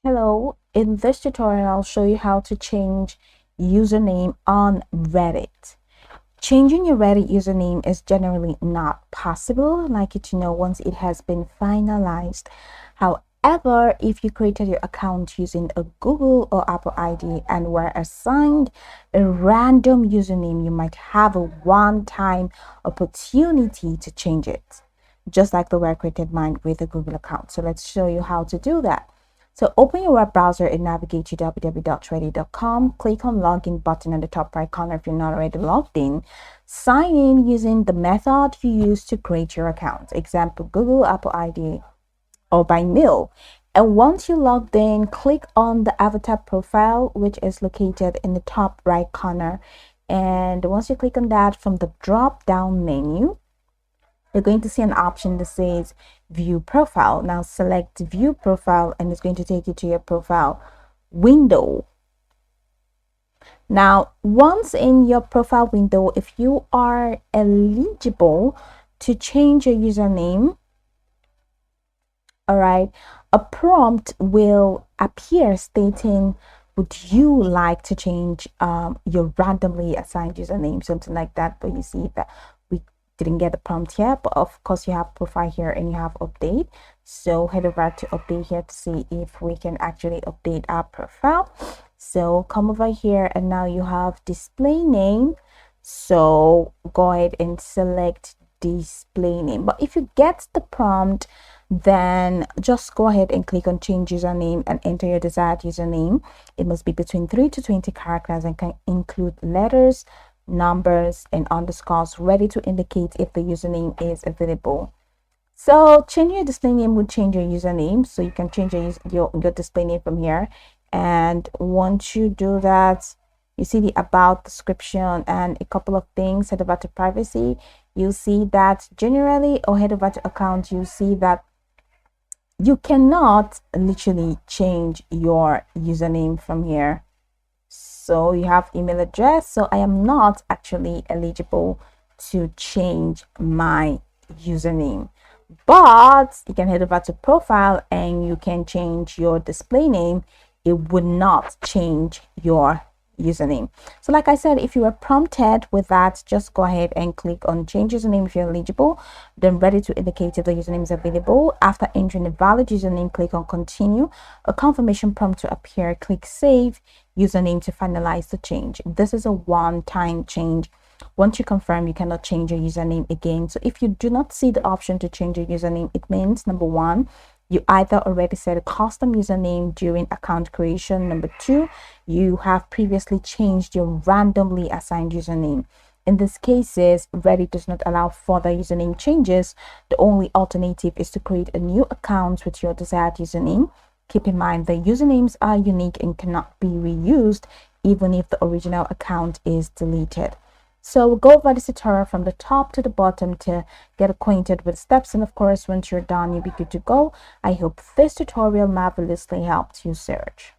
Hello, in this tutorial, I'll show you how to change username on Reddit. Changing your Reddit username is generally not possible. I'd like you to know once it has been finalized. However, if you created your account using a Google or Apple ID and were assigned a random username, you might have a one-time opportunity to change it, just like the way I created mine with a Google account. So let's show you how to do that. So open your web browser and navigate to www.reddit.com. Click on login button in the top right corner if you're not already logged in. Sign in using the method you use to create your account. Example, Google, Apple ID, or by mail. And once you logged in, click on the avatar profile, which is located in the top right corner. And once you click on that, from the drop down menu, you're going to see an option that says view profile. Now select view profile and it's going to take you to your profile window. Now, once in your profile window, if you are eligible to change your username, all right, a prompt will appear stating, would you like to change your randomly assigned username, something like that. But you see that we didn't get the prompt here, but of course you have profile here and you have update. So head over to update here to see if we can actually update our profile. So come over here and now you have display name. So go ahead and select display name. But if you get the prompt, then just go ahead and click on change username and enter your desired username. It must be between 3 to 20 characters and can include letters, numbers, and underscores ready to indicate if the username is available. So changing your display name would change your username. So you can change your display name from here. And once you do that, you see the about description and a couple of things. Head over to privacy. You'll see that generally, or head over to account, you see that you cannot literally change your username from here. So you have email address. So I am not actually eligible to change my username, but you can head over to profile and you can change your display name. It would not change your username. So like I said, if you were prompted with that, just go ahead and click on change username if you're eligible, then ready to indicate if the username is available. After entering a valid username, click on continue. A confirmation prompt to appear, click save username to finalize the change. This is a one-time change. Once you confirm, you cannot change your username again. So if you do not see the option to change your username, it means number one, you either already set a custom username during account creation. Number two, you have previously changed your randomly assigned username. In these cases, Reddit does not allow further username changes. The only alternative is to create a new account with your desired username. Keep in mind that usernames are unique and cannot be reused even if the original account is deleted. So we'll go over this tutorial from the top to the bottom to get acquainted with steps. And of course, once you're done, you'll be good to go. I hope this tutorial marvelously helped you search.